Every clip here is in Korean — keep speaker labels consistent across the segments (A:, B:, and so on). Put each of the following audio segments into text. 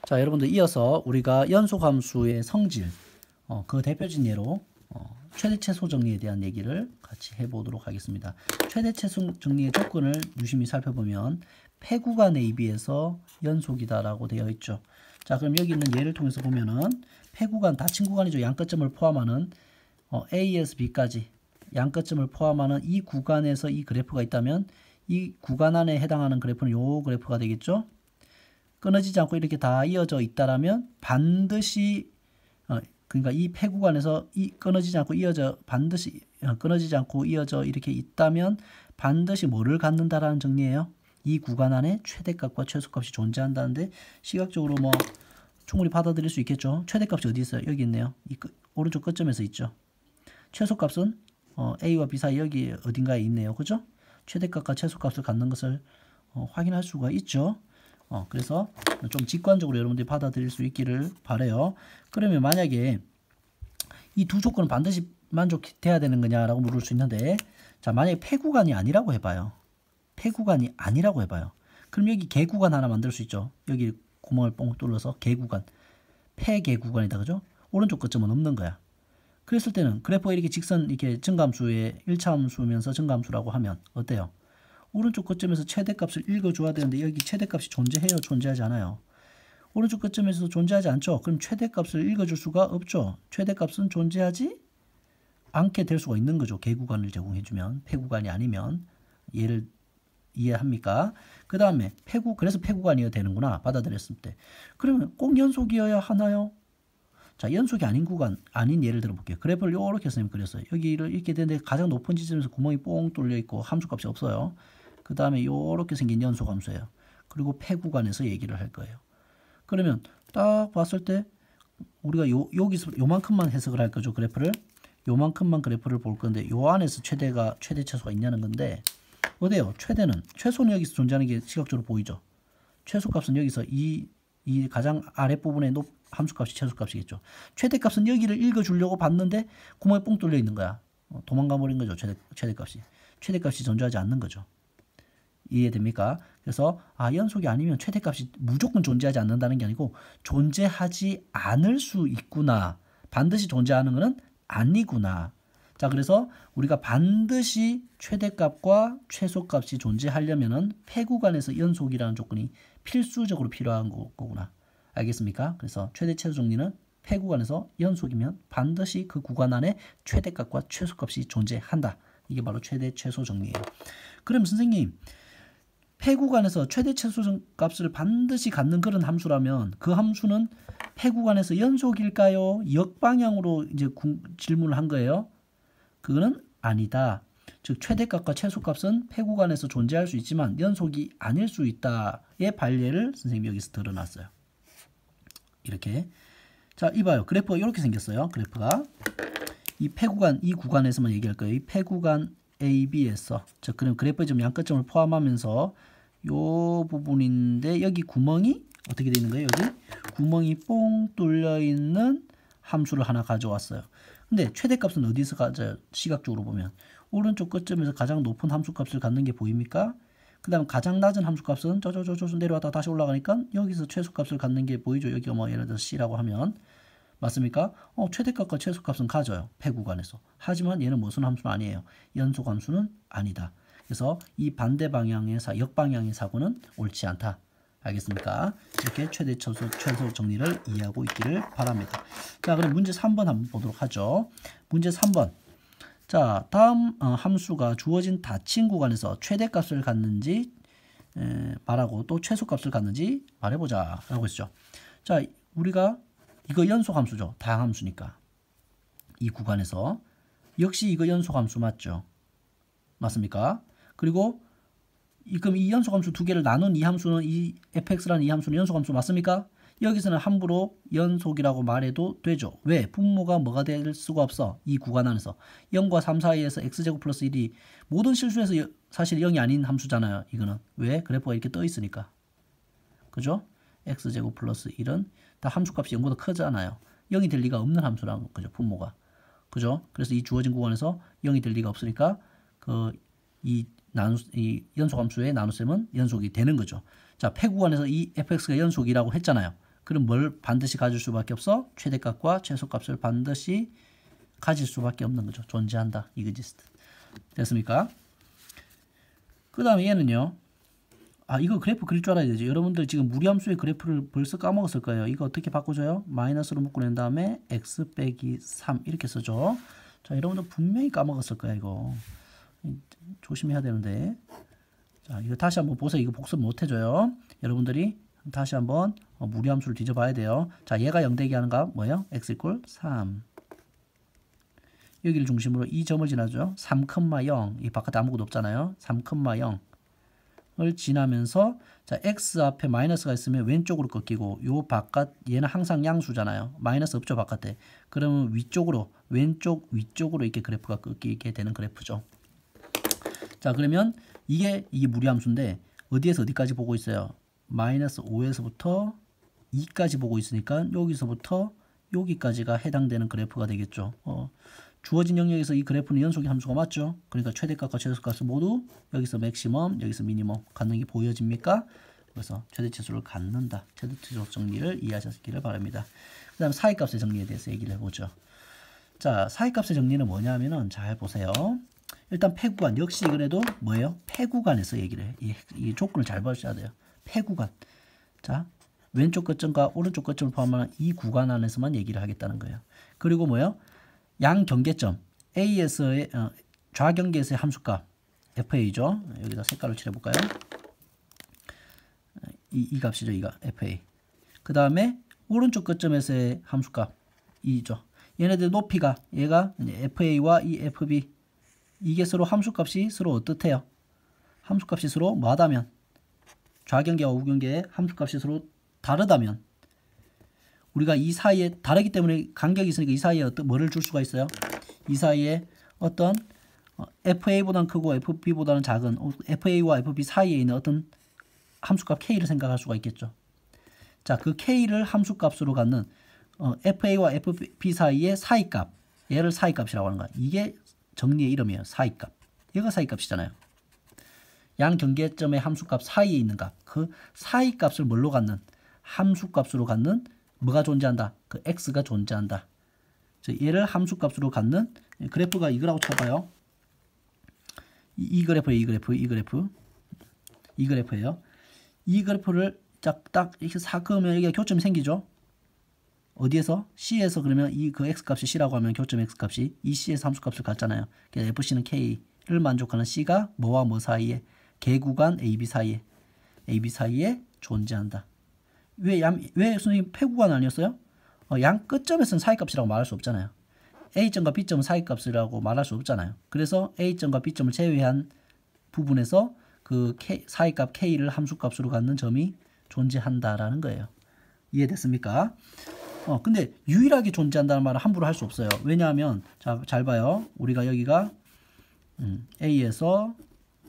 A: 자, 여러분들 이어서 우리가 연속함수의 성질, 그 대표적인 예로 최대 최소 정리에 대한 얘기를 같이 해보도록 하겠습니다. 최대 최소 정리의 조건을 유심히 살펴보면 폐구간 AB에서 연속이다라고 되어 있죠. 자, 그럼 여기 있는 예를 통해서 보면은 폐구간 닫힌 구간이죠. 양끝점을 포함하는 A에서 B까지 양끝점을 포함하는 이 구간에서 이 그래프가 있다면 이 구간 안에 해당하는 그래프는 요 그래프가 되겠죠. 끊어지지 않고 이렇게 다 이어져 있다라면 반드시 그러니까 이 폐구간에서 끊어지지 않고 이어져 이렇게 있다면 반드시 뭐를 갖는다라는 정리예요. 이 구간 안에 최대값과 최소값이 존재한다는데 시각적으로 뭐 충분히 받아들일 수 있겠죠. 최대값이 어디 있어요? 여기 있네요. 이 오른쪽 끝점에서 있죠. 최소값은 A와 B 사이 여기 어딘가에 있네요. 그죠? 최대값과 최소값을 갖는 것을 확인할 수가 있죠. 그래서 좀 직관적으로 여러분들이 받아들일 수 있기를 바라요. 그러면 만약에 이 두 조건은 반드시 만족돼야 되는 거냐라고 물을 수 있는데, 자, 만약에 폐구간이 아니라고 해봐요. 폐구간이 아니라고 해봐요. 그럼 여기 개구간 하나 만들 수 있죠. 여기 구멍을 뻥 뚫어서 개구간, 폐개구간이다, 그죠? 오른쪽 끝점은 없는 거야. 그랬을 때는 그래프가 이렇게 직선 이렇게 증가함수의 1차 함수면서 증가함수라고 하면 어때요? 오른쪽 끝점에서 최대값을 읽어줘야 되는데 여기 최대값이 존재해요? 존재하지 않아요? 오른쪽 끝점에서 존재하지 않죠? 그럼 최대값을 읽어줄 수가 없죠? 최대값은 존재하지 않게 될 수가 있는 거죠. 개구간을 제공해주면. 폐구간이 아니면. 얘를 이해합니까? 그 다음에 그래서 폐구간이어야 되는구나. 받아들였을 때. 그러면 꼭 연속이어야 하나요? 자, 연속이 아닌 구간, 아닌 예를 들어볼게요. 그래프를 이렇게 선생님이 그렸어요. 여기를 이렇게 되는데 가장 높은 지점에서 구멍이 뽕 뚫려 있고 함수값이 없어요. 그 다음에 이렇게 생긴 연속함수예요. 그리고 폐구간에서 얘기를 할 거예요. 그러면 딱 봤을 때 우리가 여기서 요만큼만 해석을 할 거죠. 그래프를. 요만큼만 그래프를 볼 건데 요 안에서 최대 최소가 있냐는 건데 어때요? 최소는 여기서 존재하는 게 시각적으로 보이죠. 최소값은 여기서 이 가장 아랫부분에 함수값이 최소값이겠죠. 최대값은 여기를 읽어주려고 봤는데 구멍에 뽕 뚫려 있는 거야. 도망가 버린 거죠. 최대값이. 최대값이 존재하지 않는 거죠. 이해됩니까? 그래서 연속이 아니면 최대값이 무조건 존재하지 않는다는 게 아니고 존재하지 않을 수 있구나. 반드시 존재하는 것은 아니구나. 자, 그래서 우리가 반드시 최대값과 최소값이 존재하려면은 폐구간에서 연속이라는 조건이 필수적으로 필요한 거구나. 알겠습니까? 그래서 최대 최소 정리는 폐구간에서 연속이면 반드시 그 구간 안에 최대값과 최소값이 존재한다. 이게 바로 최대 최소 정리예요. 그럼 선생님, 폐구간에서 최대 최소 값을 반드시 갖는 그런 함수라면 그 함수는 폐구간에서 연속일까요? 역방향으로 이제 질문을 한 거예요. 그거는 아니다. 즉 최대값과 최소값은 폐구간에서 존재할 수 있지만 연속이 아닐 수 있다의 반례를 선생님이 여기서 드러났어요. 이렇게. 자, 이봐요. 그래프가 이렇게 생겼어요. 그래프가 이 폐구간, 이 구간에서만 얘기할 거예요. 이 폐구간 AB에서 그럼 그래프의 좀 양끝점을 포함하면서 요 부분인데 여기 구멍이 어떻게 되어 있는 거예요? 여기 구멍이 뽕 뚫려 있는 함수를 하나 가져왔어요. 근데 최대값은 어디서 가져요? 시각적으로 보면 오른쪽 끝점에서 가장 높은 함수값을 갖는 게 보입니까? 그 다음 가장 낮은 함수값은 저저 내려왔다 다시 올라가니까 여기서 최소값을 갖는 게 보이죠? 여기가 뭐 예를 들어서 C라고 하면 맞습니까? 최대값과 최소값은 가져요. 폐구간에서. 하지만 얘는 무슨 함수는 아니에요. 연속함수는 아니다. 그래서 이 반대 방향의 역방향의 사고는 옳지 않다. 알겠습니까? 이렇게 최대 최소 정리를 이해하고 있기를 바랍니다. 자, 그럼 문제 3번 한번 보도록 하죠. 문제 3번. 자, 다음 함수가 주어진 닫힌 구간에서 최대값을 갖는지 말하고 또 최소값을 갖는지 말해보자 라고 했죠. 자, 우리가 이거 연속함수죠. 다항함수니까. 이 구간에서 역시 이거 연속함수 맞죠? 맞습니까? 그리고 그럼 이 연속함수 두 개를 나눈 이 함수는 이 fx라는 이 함수는 연속함수 맞습니까? 여기서는 함부로 연속이라고 말해도 되죠. 왜? 분모가 뭐가 될 수가 없어. 이 구간 안에서. 0과 3 사이에서 x제곱 플러스 1이 모든 실수에서 사실 0이 아닌 함수잖아요. 이거는. 왜? 그래프가 이렇게 떠 있으니까. 그죠? x제곱 플러스 1은 다 함수값이 0보다 크잖아요. 0이 될 리가 없는 함수라는 거죠. 분모가. 그죠? 그래서 이 주어진 구간에서 0이 될 리가 없으니까 이 연속함수의 나눗셈은 연속이 되는 거죠. 자, 폐구간에서 이 fx가 연속이라고 했잖아요. 그럼 뭘 반드시 가질 수밖에 없어? 최대값과 최소값을 반드시 가질 수밖에 없는 거죠. 존재한다. exist. 됐습니까? 그 다음에 얘는요. 이거 그래프 그릴 줄 알아야 되죠. 여러분들 지금 무리함수의 그래프를 벌써 까먹었을 거예요. 이거 어떻게 바꿔줘요? 마이너스로 묶어낸 다음에 x 빼기 3 이렇게 써줘. 자, 여러분들 분명히 까먹었을 거야 이거. 조심해야 되는데. 자, 이거 다시 한번 보세요. 이거 복습 못 해줘요. 여러분들이 다시 한번 무리함수를 뒤져봐야 돼요. 자, 얘가 0 되게 하는 값 뭐예요? x = 3. 여기를 중심으로 이 점을 지나죠. 3,0. 이 바깥에 아무것도 없잖아요. 3,0을 지나면서 자, x 앞에 마이너스가 있으면 왼쪽으로 꺾이고 요 바깥 얘는 항상 양수잖아요. 마이너스 없죠 바깥에. 그러면 위쪽으로 위쪽으로 이렇게 그래프가 꺾이게 되는 그래프죠. 자, 그러면 이게 무리함수인데 어디에서 어디까지 보고 있어요? 마이너스 5에서부터 2까지 보고 있으니까 여기서부터 여기까지가 해당되는 그래프가 되겠죠. 주어진 영역에서 이 그래프는 연속의 함수가 맞죠? 그러니까 최대값과 최소값을 모두 여기서 맥시멈, 여기서 미니멈 갖는 게 보여집니까? 그래서 최대치수를 갖는다. 최대치수 정리를 이해하셨기를 바랍니다. 그 다음 사이값의 정리에 대해서 얘기를 해보죠. 자, 사이값의 정리는 뭐냐면은 잘 보세요. 일단 폐구간 역시 이번에도 뭐예요? 폐구간에서 얘기를 해. 이 조건을 잘 봐주셔야 돼요. 폐구간. 자, 왼쪽 끝점과 오른쪽 끝점을 포함한 이 구간 안에서만 얘기를 하겠다는 거예요. 그리고 뭐예요? 양 경계점 A에서의 좌경계에서의 함수값 FA죠. 여기다 색깔을 칠해볼까요? 이 값이죠. 이가 FA. 그 다음에 오른쪽 끝점에서의 함수값 E죠. 얘네들 높이가 얘가 FA와 이 FB 이게 서로 함수값이 서로 어떻대요? 함수값이 서로 뭐하다면 좌경계와 우경계의 함수값이 서로 다르다면 우리가 이 사이에 다르기 때문에 간격이 있으니까 이 사이에 뭐를 줄 수가 있어요? 이 사이에 어떤 FA보다는 크고 FB보다는 작은 FA와 FB 사이에 있는 어떤 함수값 K를 생각할 수가 있겠죠. 자, 그 K를 함수값으로 갖는 FA와 FB 사이의 사이값, 얘를 사이값이라고 하는 거야. 이게 정리의 이름이에요. 사이값. 얘가 사이값이잖아요. 양 경계점의 함수값 사이에 있는 값. 그 사이값을 뭘로 갖는? 함수값으로 갖는 뭐가 존재한다? 그 x가 존재한다. 얘를 함수값으로 갖는 그래프가 이거라고 쳐봐요. 이 그래프예요. 이 그래프예요. 이 그래프를 딱 이렇게 싹 그으면 여기가 교점이 생기죠. 어디에서? C에서 그러면 그 x값이 C라고 하면 교점 x값이 이 C에서 함수값을 갖잖아요. 그래서 FC는 K를 만족하는 C가 뭐와 뭐 사이에? 개구간 AB 사이에 존재한다. 왜 선생님 폐구간 아니었어요? 양 끝점에서는 사이값이라고 말할 수 없잖아요. A점과 B점은 사이값이라고 말할 수 없잖아요. 그래서 A점과 B점을 제외한 부분에서 그 사이값 K를 함수값으로 갖는 점이 존재한다라는 거예요. 이해됐습니까? 근데 유일하게 존재한다는 말은 함부로 할 수 없어요. 왜냐하면 자, 잘 봐요. 우리가 여기가 A에서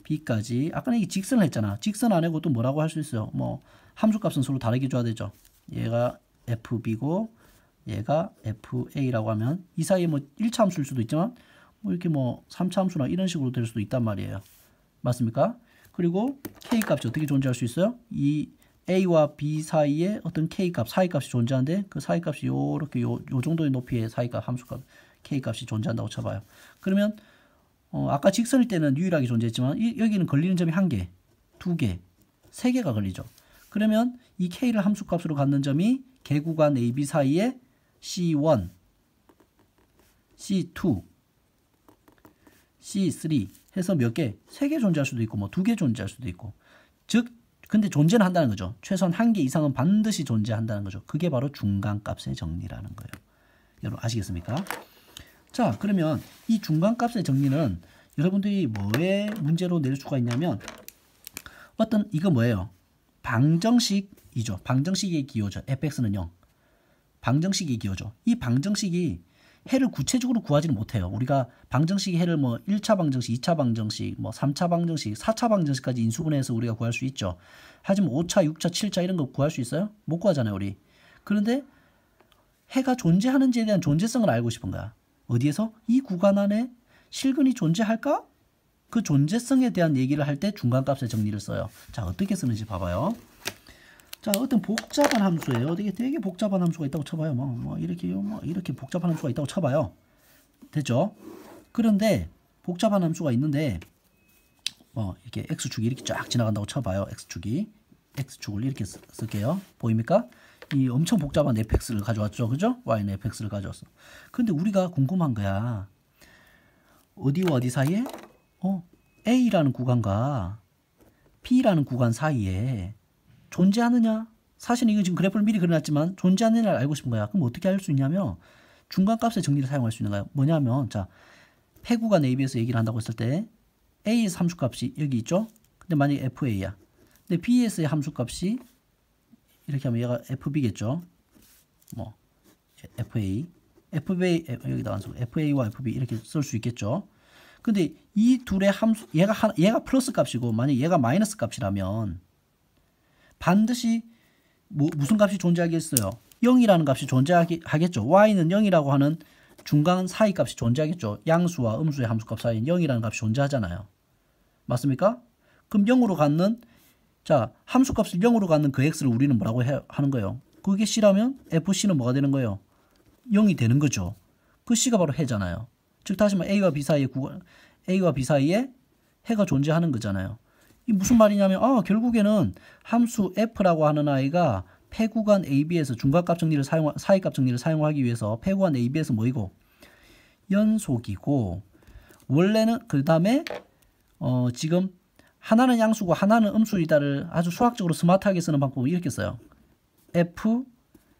A: B까지 아까는 이 직선을 했잖아. 직선 안에고 또 뭐라고 할 수 있어요? 뭐 함수값은 서로 다르게 줘야 되죠. 얘가 FB고 얘가 FA라고 하면 이 사이에 뭐 1차 함수일 수도 있지만 뭐 이렇게 뭐 3차 함수나 이런 식으로 될 수도 있단 말이에요. 맞습니까? 그리고 K값이 어떻게 존재할 수 있어요? 이 A와 B 사이에 어떤 K값, 사이값이 존재하는데 그 사이값이 요렇게 요 정도의 높이의 사이값, 함수값, K값이 존재한다고 쳐봐요. 그러면 아까 직선일 때는 유일하게 존재했지만 여기는 걸리는 점이 1개, 2개, 3개가 걸리죠. 그러면 이 K를 함수값으로 갖는 점이 개구간 AB 사이에 C1, C2, C3 해서 몇 개? 3개 존재할 수도 있고 뭐 2개 존재할 수도 있고. 즉 근데 존재는 한다는 거죠. 최소한 1개 이상은 반드시 존재한다는 거죠. 그게 바로 중간값의 정리라는 거예요. 여러분 아시겠습니까? 자, 그러면 이 중간값의 정리는 여러분들이 뭐에 문제로 낼 수가 있냐면 이거 뭐예요? 방정식이죠. 방정식의 기호죠. fx는 0. 방정식의 기호죠. 이 방정식이 해를 구체적으로 구하지는 못해요. 우리가 방정식의 해를 뭐 1차 방정식, 2차 방정식, 뭐 3차 방정식, 4차 방정식까지 인수분해해서 우리가 구할 수 있죠. 하지만 5차, 6차, 7차 이런 거 구할 수 있어요? 못 구하잖아요, 우리. 그런데 해가 존재하는지에 대한 존재성을 알고 싶은 거야. 어디에서? 이 구간 안에 실근이 존재할까? 그 존재성에 대한 얘기를 할 때 중간값의 정리를 써요. 자, 어떻게 쓰는지 봐봐요. 자, 어떤 복잡한 함수예요. 되게 복잡한 함수가 있다고 쳐봐요. 이렇게 복잡한 함수가 있다고 쳐봐요. 됐죠? 그런데 복잡한 함수가 있는데 이렇게 x축이 이렇게 쫙 지나간다고 쳐봐요. x축을 이렇게 쓸게요. 보입니까? 이 엄청 복잡한 fx를 가져왔죠. 그죠? y는 fx를 가져왔어. 근데 우리가 궁금한 거야. 어디와 어디 사이에? a라는 구간과 b라는 구간 사이에 존재하느냐? 사실 이거 지금 그래프를 미리 그려놨지만 존재하느냐를 알고 싶은 거야. 그럼 어떻게 알 수 있냐면 중간값의 정리를 사용할 수 있는 거야. 뭐냐면 자, 폐구간 AB에서 얘기를 한다고 했을 때 A에서 함수값이 여기 있죠? 근데 만약에 FA야. 근데 B에서의 함수값이 이렇게 하면 얘가 FB겠죠? FA, 여기다 FA와 FB 이렇게 쓸 수 있겠죠? 근데 이 둘의 함수, 얘가 플러스 값이고 만약 얘가 마이너스 값이라면 반드시 무슨 값이 존재하겠어요? 0이라는 값이 존재하겠죠. y는 0이라고 하는 중간 사이 값이 존재하겠죠. 양수와 음수의 함수값 사이엔 0이라는 값이 존재하잖아요. 맞습니까? 그럼 0으로 갖는 함수값을 0으로 갖는 그 x를 우리는 뭐라고 하는 거예요? 그게 c라면 fc는 뭐가 되는 거예요? 0이 되는 거죠. 그 c가 바로 해잖아요. 즉 다시 말해 A와 B 사이에 해가 존재하는 거잖아요. 이 무슨 말이냐면 결국에는 함수 f라고 하는 아이가 폐구간 AB에서 중간값 정리를 사이값 정리를 사용하기 위해서 폐구간 AB에서 뭐이고 연속이고 원래는 그 다음에 지금 하나는 양수고 하나는 음수이다를 아주 수학적으로 스마트하게 쓰는 방법은 이렇게 써요. f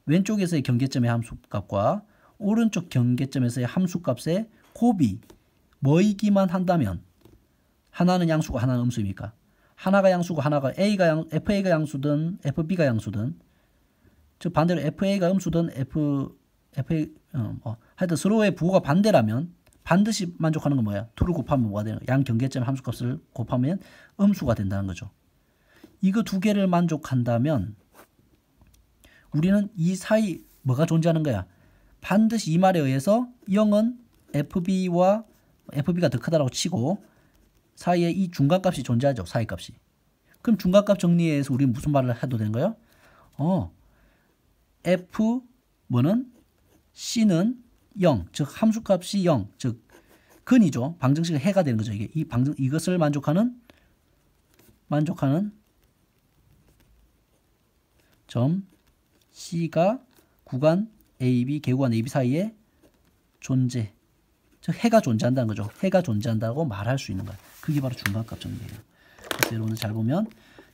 A: 왼쪽에서의 경계점의 함수값과 오른쪽 경계점에서의 함수값의 곱이 뭐이기만 한다면 하나는 양수고 하나는 음수입니까? 하나가 양수고 하나가 FA가 양수든 FB가 양수든 즉 반대로 FA가 음수든 하여튼 서로의 부호가 반대라면 반드시 만족하는 건 뭐야? 2를 곱하면 뭐가 되는 거야? 양 경계점 함수값을 곱하면 음수가 된다는 거죠. 이거 두 개를 만족한다면 우리는 이 사이 뭐가 존재하는 거야? 반드시 이 말에 의해서 0은 FB가 더 크다라고 치고 사이에 이 중간값이 존재하죠. 사이값이. 그럼 중간값 정리에 의해서 우리는 무슨 말을 해도 되는 거예요? F C는 0, 즉 함수값이 0, 즉 근이죠. 방정식의 해가 되는 거죠. 이것을 만족하는 점 C가 구간 AB, 개구간 AB 사이에 존재. 즉 해가 존재한다는 거죠. 해가 존재한다고 말할 수 있는 거예요. 그게 바로 중간값 정리예요. 그래서 여러분들 잘 보면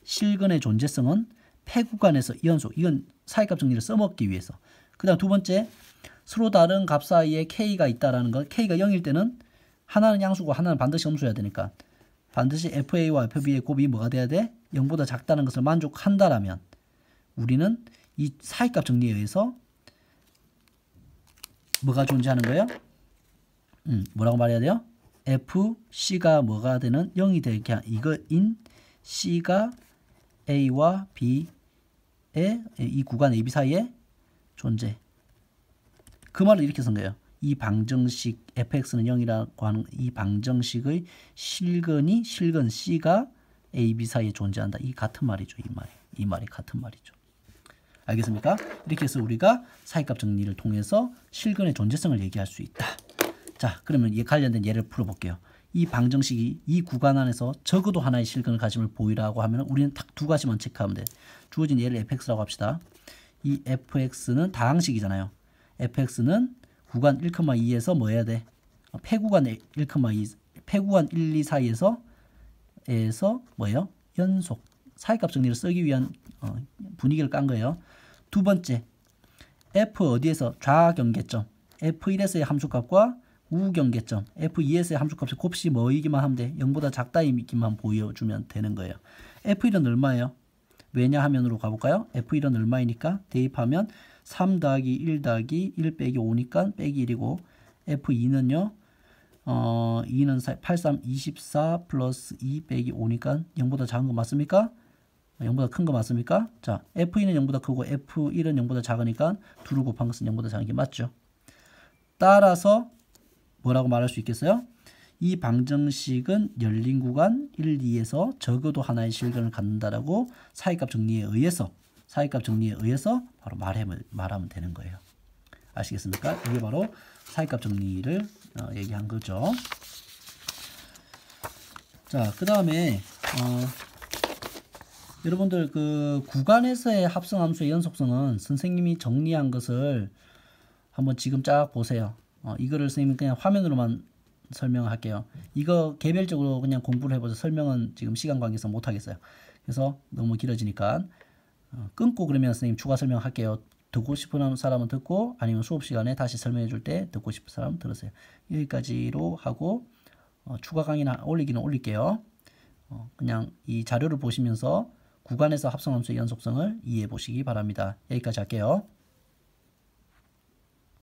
A: 실근의 존재성은 폐구간에서 이연속, 이건 사이값 정리를 써먹기 위해서. 그 다음 두 번째, 서로 다른 값 사이에 K가 있다라는 것. K가 0일 때는 하나는 양수고 하나는 반드시 음수여야 되니까 반드시 FA와 FB의 곱이 뭐가 돼야 돼? 0보다 작다는 것을 만족한다라면 우리는 이 사이값 정리에 의해서 뭐가 존재하는 거예요? 뭐라고 말해야 돼요? FC가 뭐가 되는 0이 되게 한 이거인 C가 A와 B의 이 구간 AB 사이에 존재. 그 말을 이렇게 쓴 거예요. 이 방정식 fx는 0이라고 하는 이 방정식의 실근 C가 AB 사이에 존재한다. 이 같은 말이죠. 이 말이 같은 말이죠. 알겠습니까? 이렇게 해서 우리가 사이값 정리를 통해서 실근의 존재성을 얘기할 수 있다. 자, 그러면 이 관련된 예를 풀어볼게요. 이 방정식이 이 구간 안에서 적어도 하나의 실근을 가짐을 보이라고 하면 우리는 딱 두 가지만 체크하면 돼. 주어진 얘를 fx라고 합시다. 이 fx는 다항식이잖아요. fx는 구간 1,2에서 뭐 해야 돼? 폐구간 1,2, 폐구간 1, 2 사이에서 뭐예요? 연속. 사이값 정리를 쓰기 위한 분위기를 깐 거예요. 두 번째, f 어디에서 좌경계점 f1에서의 함수값과 우경계점 f2에서의 함수값의 곱이 뭐이기만 하면 돼? 0보다 작다이기만 보여주면 되는 거예요. f1은 얼마예요? 왜냐하면으로 가볼까요? f1은 얼마이니까 대입하면 3 더하기 1 더하기 1 빼기 5니까 빼기 1이고 f2는요 2는 8, 3, 24 플러스 2 빼기 5니까 0보다 작은 거 맞습니까? 0보다 큰 거 맞습니까? 자, f2는 0보다 크고 f1은 0보다 작으니까 2를 곱한 것은 0보다 작은 게 맞죠. 따라서 뭐라고 말할 수 있겠어요? 이 방정식은 열린 구간 1, 2에서 적어도 하나의 실근을 갖는다라고 사이값 정리에 의해서 사이값 정리에 의해서 바로 말하면 되는 거예요. 아시겠습니까? 이게 바로 사이값 정리를 얘기한 거죠. 자, 그 다음에 여러분들 그 구간에서의 합성함수의 연속성은 선생님이 정리한 것을 한번 지금 쫙 보세요. 이거를 선생님이 그냥 화면으로만 설명할게요. 이거 개별적으로 그냥 공부를 해보자. 설명은 지금 시간 관계에서 못 하겠어요. 그래서 너무 길어지니까 끊고 그러면 선생님 추가 설명할게요. 듣고 싶은 사람은 듣고 아니면 수업 시간에 다시 설명해 줄 때 듣고 싶은 사람은 들으세요. 여기까지로 하고 추가 강의나 올리기는 올릴게요. 그냥 이 자료를 보시면서 구간에서 합성함수의 연속성을 이해해 보시기 바랍니다. 여기까지 할게요.